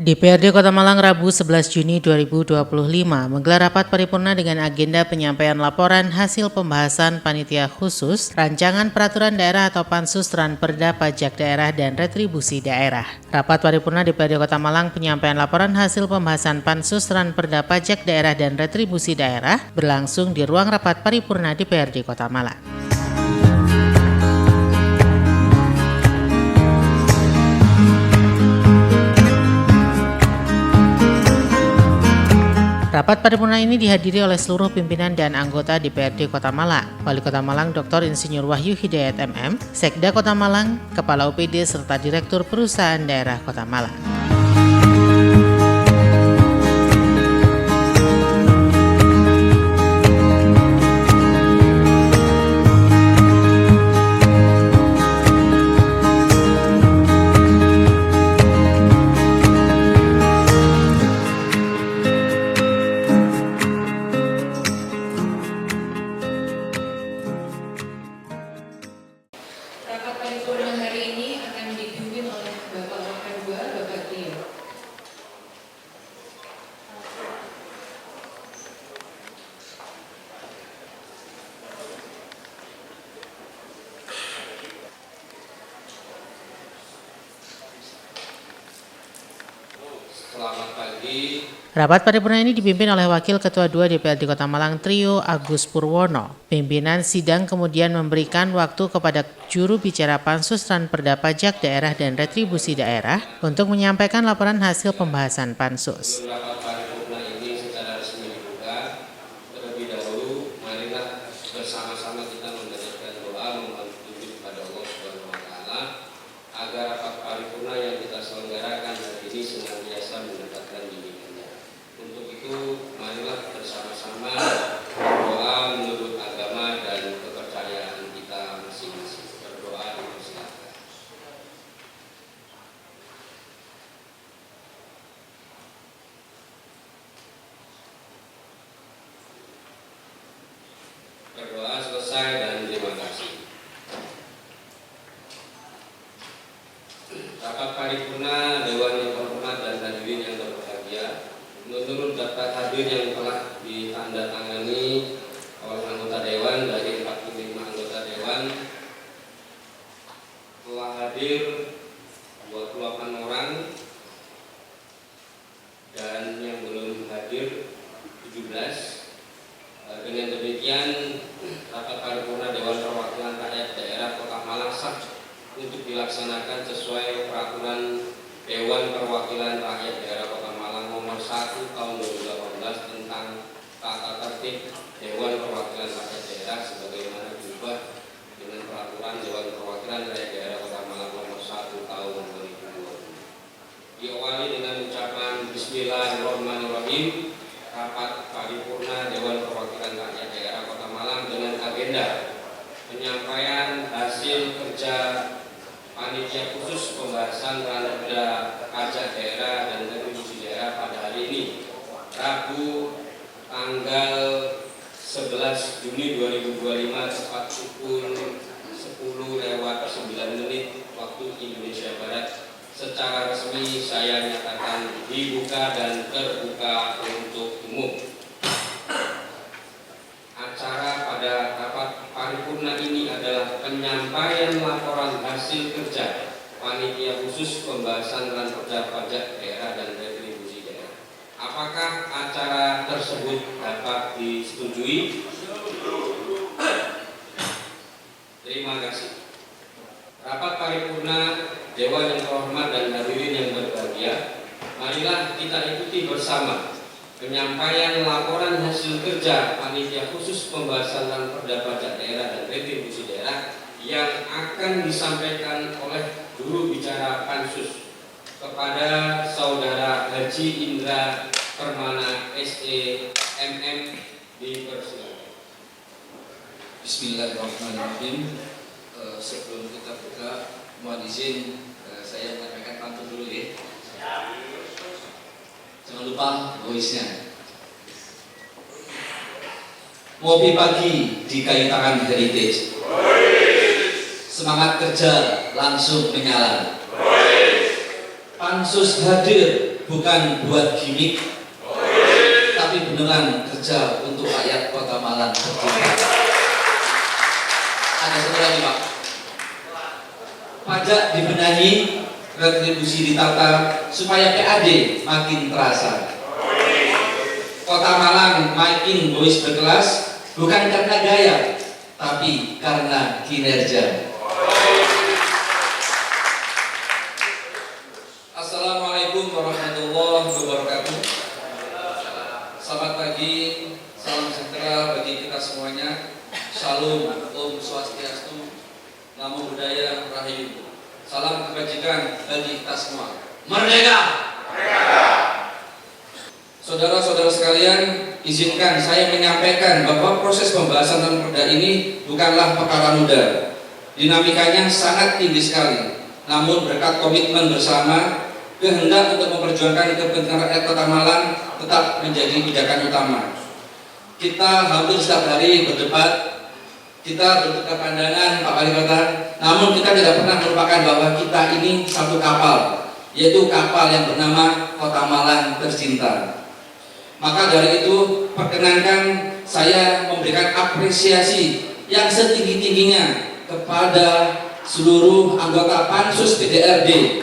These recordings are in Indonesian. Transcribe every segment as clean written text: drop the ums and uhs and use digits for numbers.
DPRD Kota Malang Rabu 11 Juni 2025 menggelar rapat paripurna dengan agenda penyampaian laporan hasil pembahasan Panitia Khusus Rancangan Peraturan Daerah atau Pansus Ranperda Pajak Daerah dan Retribusi Daerah. Rapat paripurna DPRD Kota Malang penyampaian laporan hasil pembahasan Pansus Ranperda Pajak Daerah dan Retribusi Daerah berlangsung di ruang rapat paripurna DPRD Kota Malang. Rapat paripurna ini dihadiri oleh seluruh pimpinan dan anggota DPRD Kota Malang, Wali Kota Malang Dr. Insinyur Wahyu Hidayat MM, Sekda Kota Malang, Kepala UPD serta Direktur Perusahaan Daerah Kota Malang. Rapat paripurna hari ini akan dipimpin oleh Bapak Wakil II, Bapak Tio. Selamat pagi. Rapat paripurna ini dipimpin oleh Wakil Ketua II DPRD Kota Malang Trio Agus Purwono. Pimpinan sidang kemudian memberikan waktu kepada juru bicara Pansus Ranperda Pajak Daerah dan Retribusi Daerah untuk menyampaikan laporan hasil pembahasan Pansus. Rapat paripurna ini secara resmi dibuka. Terlebih dahulu, marilah bersama-sama kita mendengarkan doa memohon petunjuk kepada Allah Subhanahu wa Ta'ala agar rapat paripurna yang kita selenggarakan hari ini senantiasa mendekatkan dirinya. Untuk itu, marilah bersama-sama berdoa menurut agama dan kepercayaan kita masing-masing. Berdoa dipersilakan. Berdoa selesai dan terima kasih. Rapat paripurna Dewan yang terhormat dan hadirin yang berbahagia, menurut daftar hadir yang telah ditandatangani oleh anggota Dewan dari 45 anggota Dewan, telah hadir 28 orang dan yang belum hadir 17. Dengan demikian, rapat paripurna Dewan Perwakilan Rakyat Daerah Kota Malang sah untuk dilaksanakan sesuai peraturan Dewan Perwakilan Rakyat Daerah Kota Malang nomor 1 tahun 2018 tentang tata tertib Dewan Perwakilan Rakyat Daerah sebagaimana diubah dengan peraturan Dewan Perwakilan Rakyat Daerah Kota Malang nomor 1 tahun 2020. Diawali dengan ucapan Bismillahirrahmanirrahim. Rapat paripurna Dewan Perwakilan Rakyat Daerah Kota Malang dengan agenda penyampaian hasil kerja Panitia Khusus Pembahasan Ranperda Pajak Daerah dan Retribusi Daerah pada hari ini, Rabu tanggal 11 Juni 2025 tepat pukul 10:09 waktu Indonesia Barat. Secara resmi saya nyatakan dibuka dan terbuka untuk umum. Acara pada rapat paripurna ini adalah penyampaian laporan hasil kerja Panitia Khusus Pembahasan Ranperda Pajak Daerah dan Retribusi Daerah. Apakah acara tersebut dapat disetujui? Terima kasih. Rapat paripurna Dewan yang terhormat dan hadirin yang berbahagia, marilah kita ikuti bersama penyampaian laporan hasil kerja Panitia Khusus Pembahasan Ranperda Pajak Daerah dan Retribusi Daerah yang akan disampaikan oleh juru bicara Pansus kepada Saudara Haji Indra Permana SE MM. Dipersilakan. Bismillahirrahmanirrahim. Sebelum kita buka, mohon izin saya menyampaikan pantun dulu ya. Jangan lupa voice-nya. Ngopi pagi di kayu tangan Heritage. Semangat kerja langsung menyala. Pansus hadir bukan buat gimmick, tapi beneran kerja untuk rakyat Kota Malang tercinta. Ada satu lagi Pak, pajak dibenahi, retribusi ditata supaya PAD makin terasa. Kota Malang makin boys berkelas, bukan karena gaya, tapi karena kinerja. Assalamualaikum warahmatullahi wabarakatuh. Selamat pagi, salam sejahtera bagi kita semuanya. Shalom, Om Swastiastu, Namo Buddhaya, Rahayu. Salam kebajikan bagi kita semua. Merdeka! Saudara-saudara sekalian, izinkan saya menyampaikan bahwa proses pembahasan tentang perda ini bukanlah perkara mudah. Dinamikanya sangat tinggi sekali. Namun berkat komitmen bersama, kehendak untuk memperjuangkan kepentingan rakyat Kota Malang tetap menjadi pijakan utama. Kita hampir setiap hari berdebat, kita bertukar pandangan Pak Wali Kota, namun kita tidak pernah melupakan bahwa kita ini satu kapal, yaitu kapal yang bernama Kota Malang Tercinta. Maka dari itu, perkenankan saya memberikan apresiasi yang setinggi-tingginya kepada seluruh anggota Pansus PDRD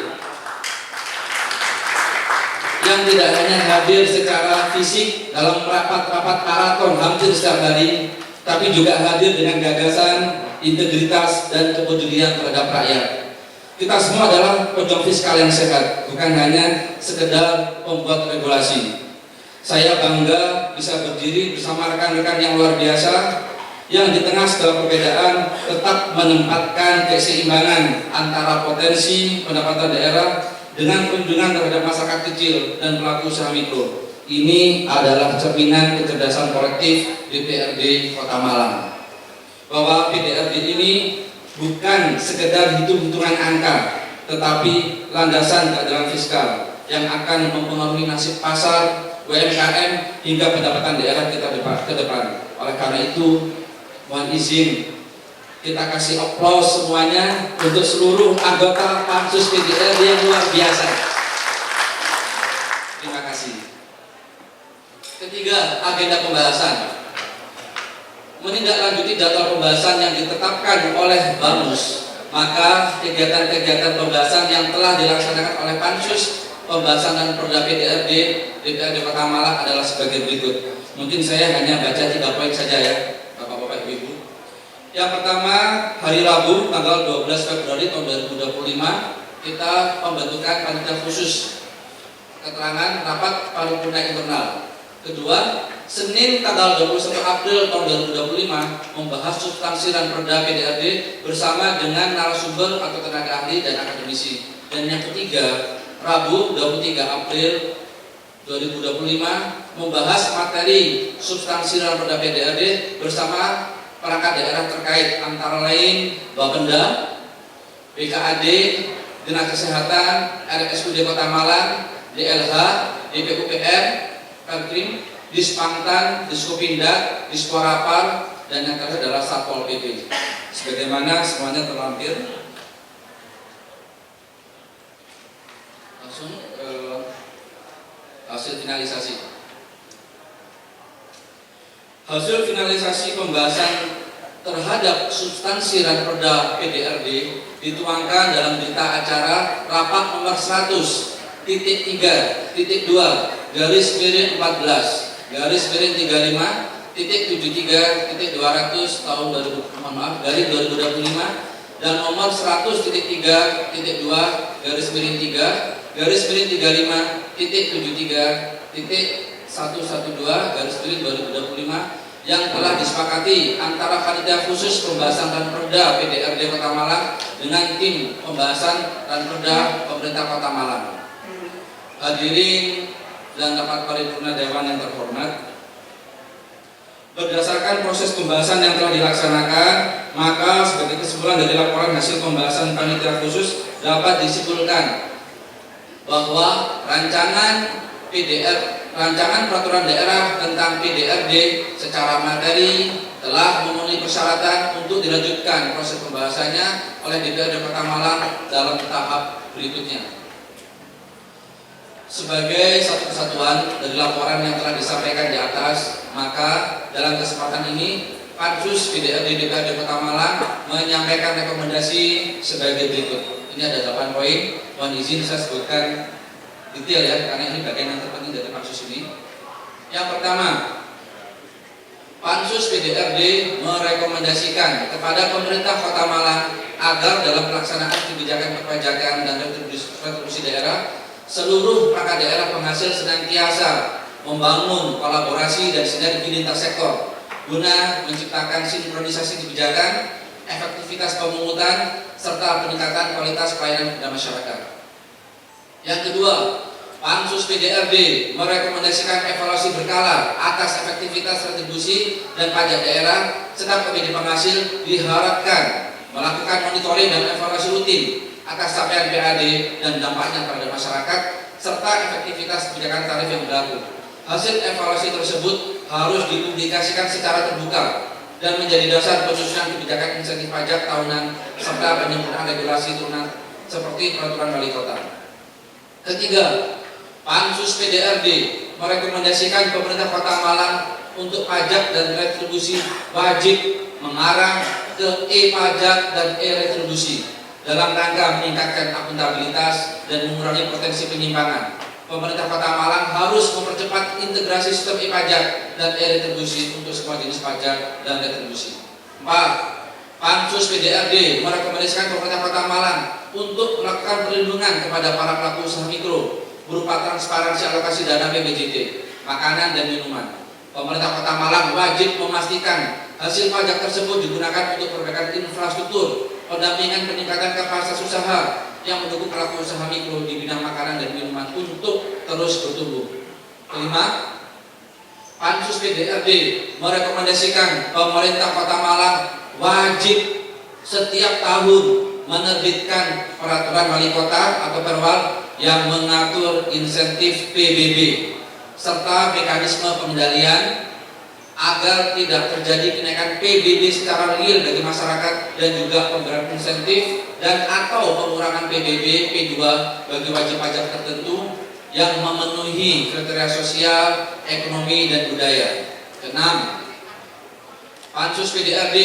yang tidak hanya hadir secara fisik dalam rapat-rapat maraton hampir setiap hari, tapi juga hadir dengan gagasan, integritas, dan kepedulian terhadap rakyat. Kita semua adalah pejuang fiskal yang sehat, bukan hanya sekedar pembuat regulasi. Saya bangga bisa berdiri bersama rekan-rekan yang luar biasa yang di tengah segala perbedaan tetap menempatkan keseimbangan antara potensi pendapatan daerah dengan kunjungan terhadap masyarakat kecil dan pelaku usaha mikro. Ini adalah cerminan kecerdasan kolektif DPRD Kota Malang. Bahwa PDRD ini bukan sekedar hitung-hitungan angka, tetapi landasan keadilan fiskal yang akan mempengaruhi nasib pasar, UMKM, hingga pendapatan daerah kita ke depan. Oleh karena itu, mohon izin kita kasih aplaus semuanya untuk seluruh anggota Pansus PDRD yang luar biasa. Terima kasih. Ketiga, agenda pembahasan. Menindaklanjuti jadwal pembahasan yang ditetapkan oleh Bamus, maka kegiatan-kegiatan pembahasan yang telah dilaksanakan oleh Pansus Pembahasan dan Perda PDRD DPRD Kota Malang adalah sebagai berikut. Mungkin saya hanya baca 3 poin saja ya, Bapak-bapak Ibu-ibu. Yang pertama, hari Rabu tanggal 12 Februari tahun 2025 kita pembentukan panitia khusus keterangan rapat paripurna internal. Kedua, Senin tanggal 21 April tahun 2025 membahas substansi dan perda PDRD bersama dengan narasumber atau tenaga ahli dan akademisi. Dan yang ketiga, Rabu 23 April 2025 membahas materi substansi dan perda PDRD bersama perangkat daerah terkait antara lain Bapenda, BKAD, Dinas Kesehatan, RSUD Kota Malang, DLH, DPUPR, Perkrim, Dispangtan, Diskopindak, Disporapar, dan yang terakhir adalah Satpol PP. Sebagaimana semuanya terlampir. Langsung hasil finalisasi. Hasil finalisasi pembahasan terhadap substansi dan perda PDRD dituangkan dalam berita acara rapat nomor 100.3.2 garis miring 14 garis miring 35.73.200 tahun 2025 dan nomor 100.3.2 garis miring 3 garis miring 35.73.112 garis miring 2025 yang telah disepakati antara panitia khusus pembahasan dan perda PDRD Kota Malang dengan tim pembahasan dan perda pemerintah Kota Malang. Hadirin dan rapat paripurna dewan yang terhormat, berdasarkan proses pembahasan yang telah dilaksanakan, maka sebagai kesimpulan dari laporan hasil pembahasan panitia khusus dapat disimpulkan bahwa rancangan peraturan daerah tentang PDRD secara materi telah memenuhi persyaratan untuk dilanjutkan proses pembahasannya oleh DPRD Kota Malang dalam tahap berikutnya. Sebagai satu kesatuan dari laporan yang telah disampaikan di atas, maka dalam kesempatan ini Pansus PDRD DPRD Kota Malang menyampaikan rekomendasi sebagai berikut. Ini ada 8 poin. Mohon izin saya sebutkan detail ya, karena ini bagian yang terpenting dari Pansus ini. Yang pertama, Pansus PDRD merekomendasikan kepada pemerintah Kota Malang agar dalam pelaksanaan kebijakan perpajakan dan retribusi daerah, seluruh perangkat daerah penghasil senantiasa membangun kolaborasi dan sinergi lintas sektor guna menciptakan sinkronisasi kebijakan, efektivitas pemungutan, serta peningkatan kualitas pelayanan kepada masyarakat. Yang kedua, Pansus PDRD merekomendasikan evaluasi berkala atas efektivitas retribusi dan pajak daerah, serta PBD penghasil diharapkan melakukan monitoring dan evaluasi rutin atas capaian PAD dan dampaknya terhadap masyarakat, serta efektivitas kebijakan tarif yang berlaku. Hasil evaluasi tersebut harus dipublikasikan secara terbuka dan menjadi dasar penyusunan kebijakan insentif pajak tahunan serta penyempurnaan regulasi turunan seperti peraturan wali kota. Ketiga, Pansus PDRD merekomendasikan pemerintah Kota Malang untuk pajak dan retribusi wajib mengarah ke e-pajak dan e-retribusi dalam rangka meningkatkan akuntabilitas dan mengurangi potensi penyimpangan. Pemerintah Kota Malang harus mempercepat integrasi sistem e-pajak dan e-retribusi untuk semua jenis pajak dan retribusi. 4. Pansus PDRD merekomendasikan pemerintah Kota Malang untuk melakukan perlindungan kepada para pelaku usaha mikro berupa transparansi alokasi dana PBJT, makanan dan minuman. Pemerintah Kota Malang wajib memastikan hasil pajak tersebut digunakan untuk perbaikan infrastruktur, pendampingan peningkatan kapasitas usaha yang mendukung pelaku usaha mikro di bidang makanan dan minuman untuk terus bertumbuh. Kelima, Pansus PDRD merekomendasikan pemerintah Kota Malang wajib setiap tahun menerbitkan peraturan wali kota atau perwal yang mengatur insentif PBB serta mekanisme pengendalian agar tidak terjadi kenaikan PBB secara real bagi masyarakat dan juga pemberian insentif dan atau pengurangan PBB P2 bagi wajib pajak tertentu yang memenuhi kriteria sosial, ekonomi, dan budaya. Keenam, Pansus PDRD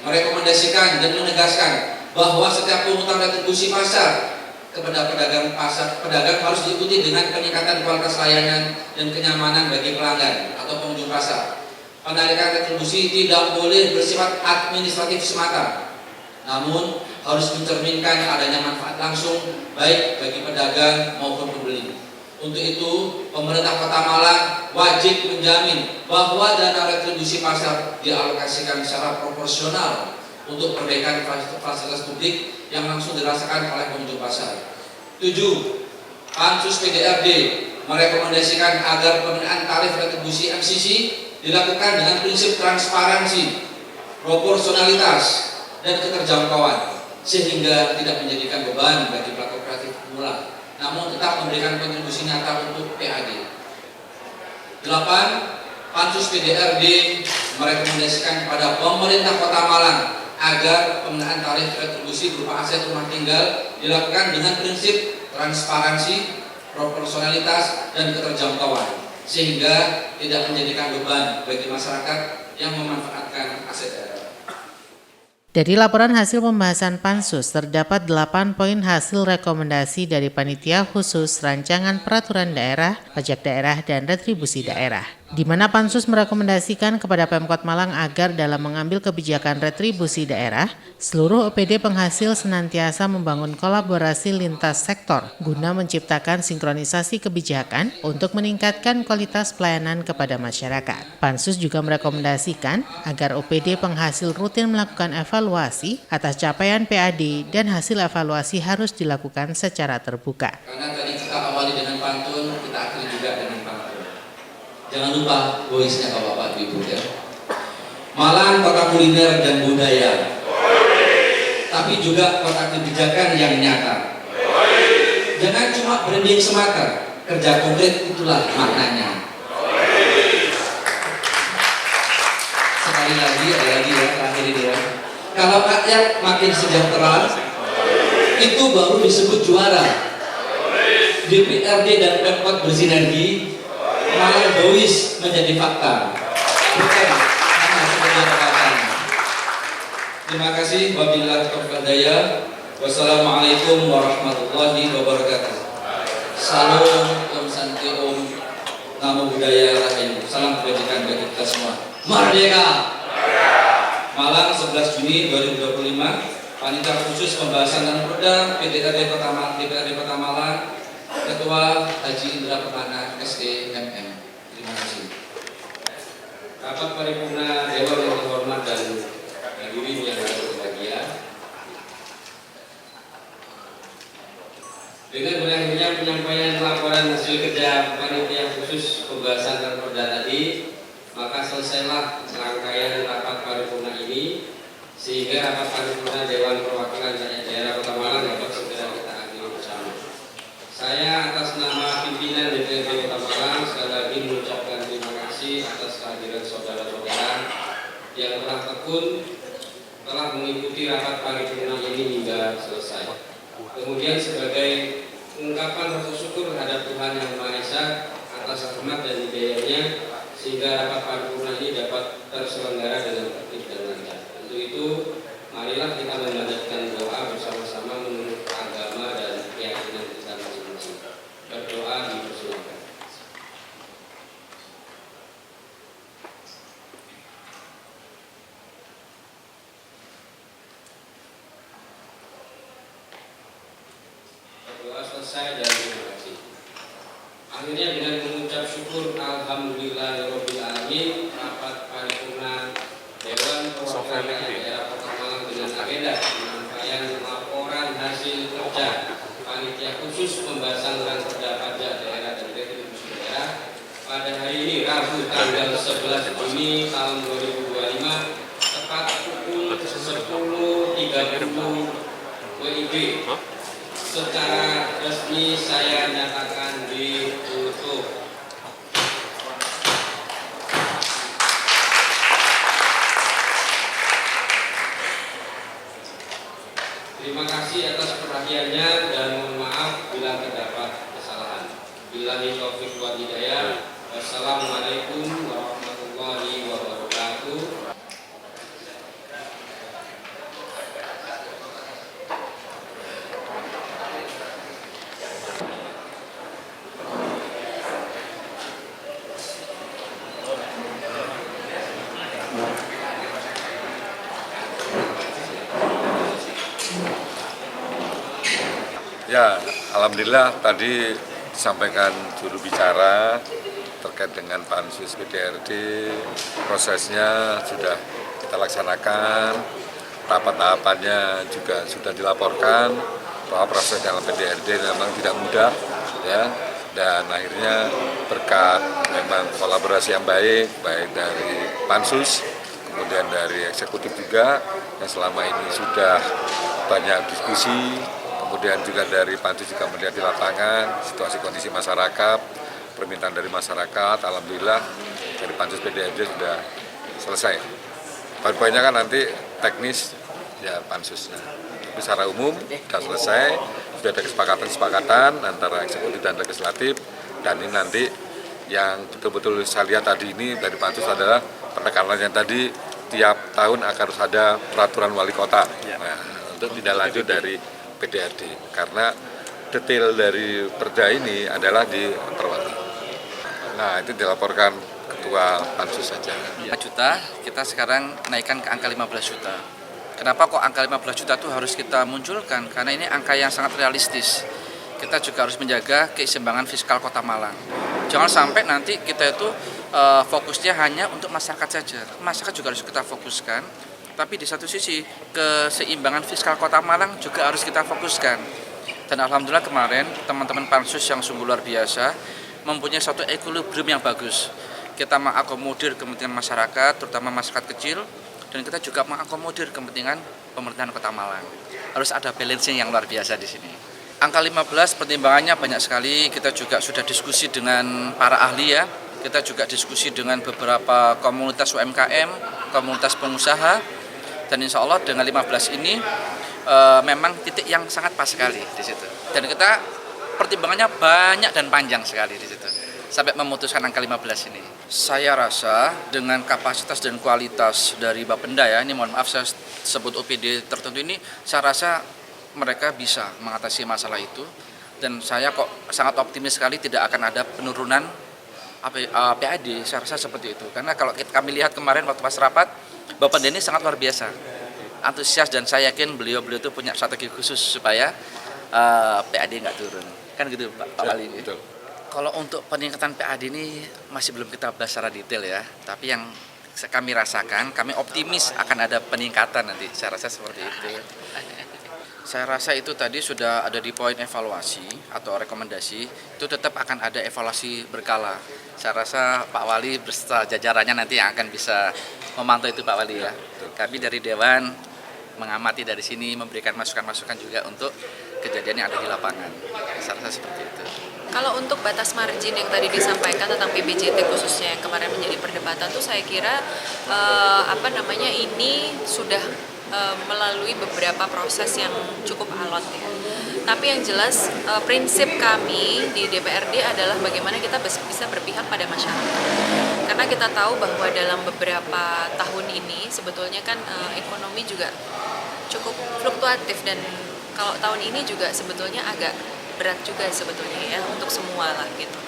merekomendasikan dan menegaskan bahwa setiap pungutan retribusi pasar kepada pedagang harus diikuti dengan peningkatan kualitas layanan dan kenyamanan bagi pelanggan atau pengunjung pasar. Penarikan retribusi tidak boleh bersifat administratif semata, namun harus mencerminkan adanya manfaat langsung baik bagi pedagang maupun pembeli. Untuk itu, pemerintah Kota Malang wajib menjamin bahwa dana retribusi pasar dialokasikan secara proporsional untuk perbaikan fasilitas publik yang langsung dirasakan oleh pengunjung pasar. 7. Pansus PDRD merekomendasikan agar pengenaan tarif retribusi MCC dilakukan dengan prinsip transparansi, proporsionalitas, dan keterjangkauan sehingga tidak menjadikan beban bagi pelaku kreatif pemula, namun tetap memberikan kontribusi nyata untuk PAD. 8. Pansus PDRD merekomendasikan kepada pemerintah Kota Malang agar pengenaan tarif retribusi berupa aset rumah tinggal dilakukan dengan prinsip transparansi, proporsionalitas, dan keterjangkauan sehingga tidak menjadikan beban bagi masyarakat yang memanfaatkan aset daerah. Dari laporan hasil pembahasan Pansus, terdapat 8 poin hasil rekomendasi dari Panitia Khusus Rancangan Peraturan Daerah, Pajak Daerah, dan Retribusi Daerah, di mana Pansus merekomendasikan kepada Pemkot Malang agar dalam mengambil kebijakan retribusi daerah, seluruh OPD penghasil senantiasa membangun kolaborasi lintas sektor guna menciptakan sinkronisasi kebijakan untuk meningkatkan kualitas pelayanan kepada masyarakat. Pansus juga merekomendasikan agar OPD penghasil rutin melakukan evaluasi atas capaian PAD dan hasil evaluasi harus dilakukan secara terbuka. Karena tadi kita awali dengan pantun, kita akhiri juga dengan pantun. Jangan lupa voice-nya Bapak Ibu ya. Malang kota kuliner dan budaya, tapi juga kota kebijakan yang nyata. Jangan cuma branding semata, kerja konkret itulah maknanya. Sekali lagi, ada lagi ya, terakhir ini ya. Kalau rakyat makin sejahtera, itu baru disebut juara. DPRD dan Pemkot bersinergi, Malang Boys menjadi fakta. Bukan hanya sekedar kata. Terima kasih. Wabillahi taufiq wal hidayah. Wassalamualaikum warahmatullahi wabarakatuh. Salam Om Santi Om, Namo Buddhaya Rahayu. Salam kebajikan bagi kita semua. Merdeka! Malang 11 Juni 2025. Panitia khusus pembahasan dan perda DPRD Kota Malang, Ketua Haji Indra Permana SDMM. Terima kasih. Rapat paripurna Dewan yang terhormat dan hadirin yang berbahagia. Dengan berakhirnya penyampaian laporan hasil kerja panitia khusus pembahasan dan perda tadi, maka selesailah rangkaian rapat paripurna ini, sehingga rapat paripurna Dewan Perwakilan Rakyat Daerah Kota Malang dapat segera kita akhiri bersama. Saya atas nama pimpinan DPRD Kota Malang sekali lagi mengucapkan terima kasih atas kehadiran saudara-saudara yang telah tekun telah mengikuti rapat paripurna ini hingga selesai. Kemudian sebagai ungkapan rasa syukur terhadap Tuhan Yang Maha Esa atas rahmat dan hidayahnya, sehingga rapat paripurna ini dapat terselenggara dengan tertib dan lancar. Untuk itu, marilah kita memanjatkan doa bersama-sama menurut agama dan keyakinan kita masing-masing. Berdoa dipersilakan. Berdoa selesai dan terima kasih. Akhirnya dengan mengucap syukur alhamdulillahirabbil alamin, rapat paripurna Dewan Perwakilan Rakyat Daerah Kota Malang dengan agenda penyampaian laporan hasil kerja panitia khusus pembahasan perda pajak daerah dan retribusi daerah pada hari ini Rabu tanggal 11 Juni tahun 2025 tepat pukul 10.30 WIB. Secara resmi saya nyatakan ditutup. Terima kasih atas perhatiannya dan mohon maaf bila terdapat kesalahan. Billahi taufiq wal hidayah. Wassalamualaikum warahmatullahi wabarakatuh. Ya, alhamdulillah tadi disampaikan juru bicara terkait dengan pansus PDRD, prosesnya sudah kita laksanakan, tahapan-tahapannya juga sudah dilaporkan bahwa proses dalam PDRD memang tidak mudah, ya, dan akhirnya berkat memang kolaborasi yang baik dari pansus, kemudian dari eksekutif juga yang selama ini sudah banyak diskusi. Kemudian juga dari pansus juga melihat di lapangan situasi kondisi masyarakat, permintaan dari masyarakat, alhamdulillah dari pansus PDRD sudah selesai. Poin-poinnya kan nanti teknis ya pansusnya, tapi secara umum sudah selesai, sudah ada kesepakatan antara eksekutif dan legislatif, dan ini nanti yang betul-betul saya lihat tadi ini dari pansus adalah penekanan yang tadi tiap tahun akan harus ada peraturan wali kota. Nah, untuk tidak lanjut dari PDRD, karena detail dari perda ini adalah di Perwati. Nah, itu dilaporkan ketua pansus saja. 5 juta, kita sekarang naikkan ke angka 15 juta. Kenapa kok angka 15 juta itu harus kita munculkan? Karena ini angka yang sangat realistis. Kita juga harus menjaga keseimbangan fiskal Kota Malang. Jangan sampai nanti kita itu fokusnya hanya untuk masyarakat saja. Masyarakat juga harus kita fokuskan. Tapi di satu sisi keseimbangan fiskal Kota Malang juga harus kita fokuskan. Dan alhamdulillah kemarin teman-teman pansus yang sungguh luar biasa mempunyai suatu equilibrium yang bagus. Kita mengakomodir kepentingan masyarakat, terutama masyarakat kecil, dan kita juga mengakomodir kepentingan pemerintahan Kota Malang. Harus ada balancing yang luar biasa di sini. Angka 15 pertimbangannya banyak sekali. Kita juga sudah diskusi dengan para ahli ya. Kita juga diskusi dengan beberapa komunitas UMKM, komunitas pengusaha. Dan insya Allah dengan 15 ini memang titik yang sangat pas sekali di situ. Dan kita pertimbangannya banyak dan panjang sekali di situ sampai memutuskan angka 15 ini. Saya rasa dengan kapasitas dan kualitas dari Bapenda ya, ini mohon maaf saya sebut OPD tertentu ini, saya rasa mereka bisa mengatasi masalah itu dan saya kok sangat optimis sekali tidak akan ada penurunan PAD, saya rasa seperti itu. Karena kalau kami lihat kemarin waktu pas rapat, Bapenda ini sangat luar biasa, antusias dan saya yakin beliau itu punya strategi khusus supaya PAD nggak turun. Kan gitu Pak Wali. Betul. Kalau untuk peningkatan PAD ini masih belum kita bahas secara detail ya, tapi yang kami rasakan, kami optimis akan ada peningkatan nanti, saya rasa seperti itu. Saya rasa itu tadi sudah ada di poin evaluasi atau rekomendasi, itu tetap akan ada evaluasi berkala. Saya rasa Pak Wali beserta jajarannya nanti yang akan bisa memantau itu Pak Wali ya. Kami dari Dewan mengamati dari sini, memberikan masukan-masukan juga untuk kejadian yang ada di lapangan. Saya rasa seperti itu. Kalau untuk batas margin yang tadi disampaikan tentang PBJT khususnya yang kemarin menjadi perdebatan tuh saya kira ini sudah melalui beberapa proses yang cukup alot ya. Tapi yang jelas prinsip kami di DPRD adalah bagaimana kita bisa berpihak pada masyarakat. Karena kita tahu bahwa dalam beberapa tahun ini sebetulnya kan ekonomi juga cukup fluktuatif dan kalau tahun ini juga sebetulnya agak berat juga sebetulnya ya untuk semua lah gitu.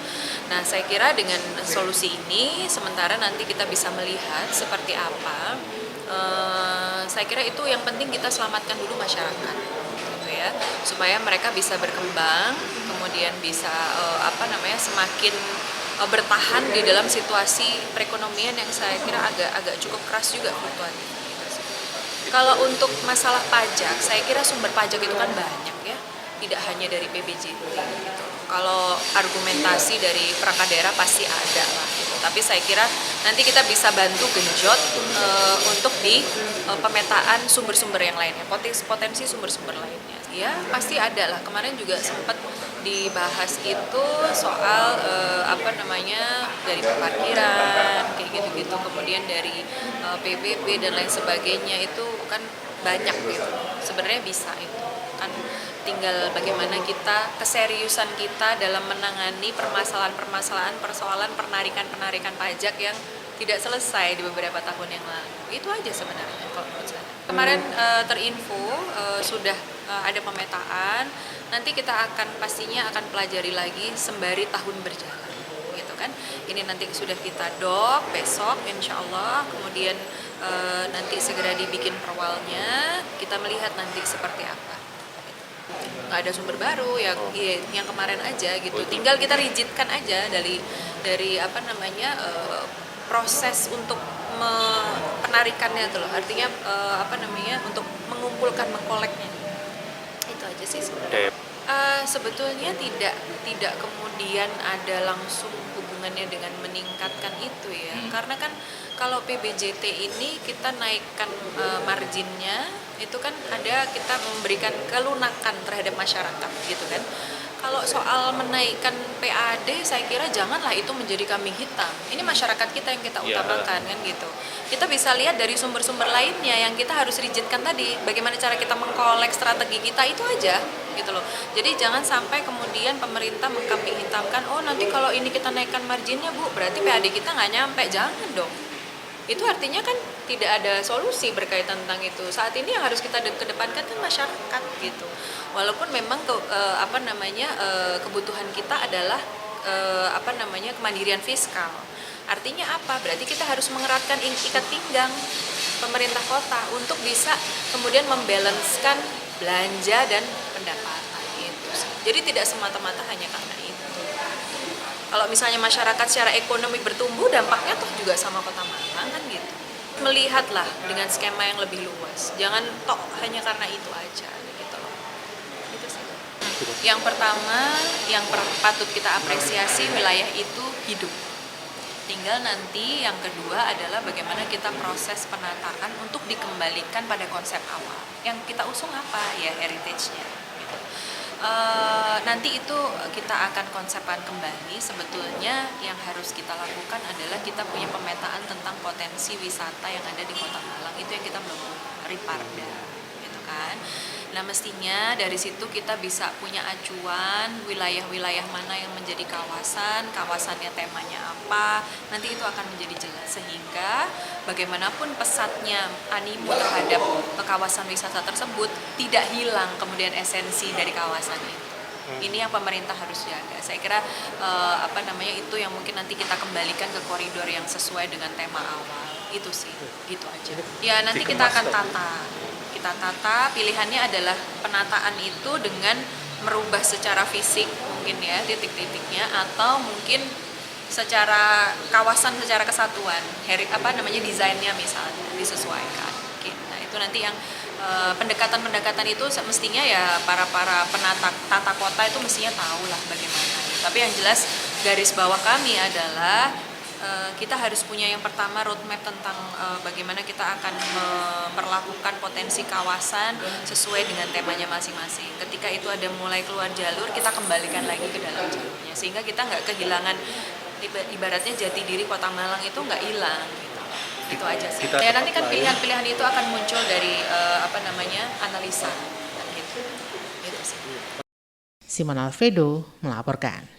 Nah saya kira dengan solusi ini sementara nanti kita bisa melihat seperti apa. Saya kira itu yang penting kita selamatkan dulu masyarakat gitu ya supaya mereka bisa berkembang kemudian bisa semakin bertahan di dalam situasi perekonomian yang saya kira agak cukup keras juga fluktuatif. Kalau untuk masalah pajak, saya kira sumber pajak itu kan banyak ya, tidak hanya dari PBJT gitu. Kalau argumentasi dari perangkat daerah pasti ada lah gitu. Tapi saya kira nanti kita bisa bantu genjot untuk di pemetaan sumber-sumber yang lainnya, potensi sumber-sumber lainnya. Ya pasti ada lah. Kemarin juga sempat dibahas itu soal dari parkiran kayak gitu-gitu, kemudian dari PBB dan lain sebagainya itu kan banyak gitu. Sebenarnya bisa itu kan, tinggal bagaimana kita keseriusan kita dalam menangani persoalan penarikan pajak yang tidak selesai di beberapa tahun yang lalu. Itu aja sebenarnya kalau menurut saya. Kemarin terinfo sudah ada pemetaan, nanti kita pastinya akan pelajari lagi sembari tahun berjalan gitu kan. Ini nanti sudah kita dok besok insya Allah, kemudian nanti segera dibikin perwalnya, kita melihat nanti seperti apa. Nggak ada sumber baru yang kemarin aja gitu, tinggal kita rigidkan aja dari proses untuk penarikannya tuh loh, artinya untuk mengumpulkan mengkoleknya, itu aja sih sebenarnya. Sebetulnya tidak kemudian ada langsung hubungannya dengan meningkatkan itu ya, karena kan kalau PBJT ini kita naikkan marginnya itu kan kita memberikan kelunakan terhadap masyarakat gitu kan. Kalau soal menaikkan PAD saya kira janganlah itu menjadi kambing hitam. Ini masyarakat kita yang kita utamakan kan gitu. Kita bisa lihat dari sumber-sumber lainnya yang kita harus rigidkan tadi. Bagaimana cara kita mengkolek strategi kita itu aja gitu loh. Jadi jangan sampai kemudian pemerintah mengkambing hitamkan, oh nanti kalau ini kita naikkan marginnya Bu, berarti PAD kita nggak nyampe. Jangan dong. Itu artinya kan tidak ada solusi berkaitan tentang itu. Saat ini yang harus kita kedepankan kan masyarakat gitu. Walaupun memang kebutuhan kita adalah kemandirian fiskal. Artinya apa? Berarti kita harus mengeratkan ikat pinggang pemerintah kota untuk bisa kemudian membalanskan belanja dan pendapatan itu. Jadi tidak semata-mata hanya karena itu. Kalau misalnya masyarakat secara ekonomi bertumbuh, dampaknya toh juga sama Kota Malang kan gitu. Melihatlah dengan skema yang lebih luas. Jangan tok hanya karena itu aja gitu loh. Itu sih. Yang pertama, yang patut kita apresiasi wilayah itu hidup. Tinggal nanti yang kedua adalah bagaimana kita proses penataan untuk dikembalikan pada konsep awal. Yang kita usung apa? Ya heritage-nya. Gitu. Nanti itu kita akan konsepkan kembali. Sebetulnya yang harus kita lakukan adalah kita punya pemetaan tentang potensi wisata yang ada di Kota Malang. Itu yang kita belum Riparda gitu. kan. Nah mestinya dari situ kita bisa punya acuan wilayah-wilayah mana yang menjadi kawasan, kawasannya temanya apa, nanti itu akan menjadi jelas sehingga bagaimanapun pesatnya animo terhadap kawasan wisata tersebut tidak hilang kemudian esensi dari kawasan itu. Ini yang pemerintah harus jaga. Saya kira itu yang mungkin nanti kita kembalikan ke koridor yang sesuai dengan tema awal. Itu sih, gitu aja. Ya nanti kita akan tata, pilihannya adalah penataan itu dengan merubah secara fisik mungkin ya titik-titiknya atau mungkin secara kawasan secara kesatuan, desainnya misalnya disesuaikan. Nah itu nanti yang pendekatan-pendekatan itu mestinya ya para penata tata kota itu mestinya tahu lah bagaimana. Tapi yang jelas garis bawah kami adalah kita harus punya yang pertama roadmap tentang bagaimana kita akan memperlakukan potensi kawasan sesuai dengan temanya masing-masing. Ketika itu ada mulai keluar jalur, kita kembalikan lagi ke dalam jalurnya sehingga kita nggak kehilangan, ibaratnya jati diri Kota Malang itu nggak hilang. Itu aja sih. Ya nanti kan pilihan-pilihan itu akan muncul dari analisa gitu. Gitu sih. Simon Alfredo melaporkan.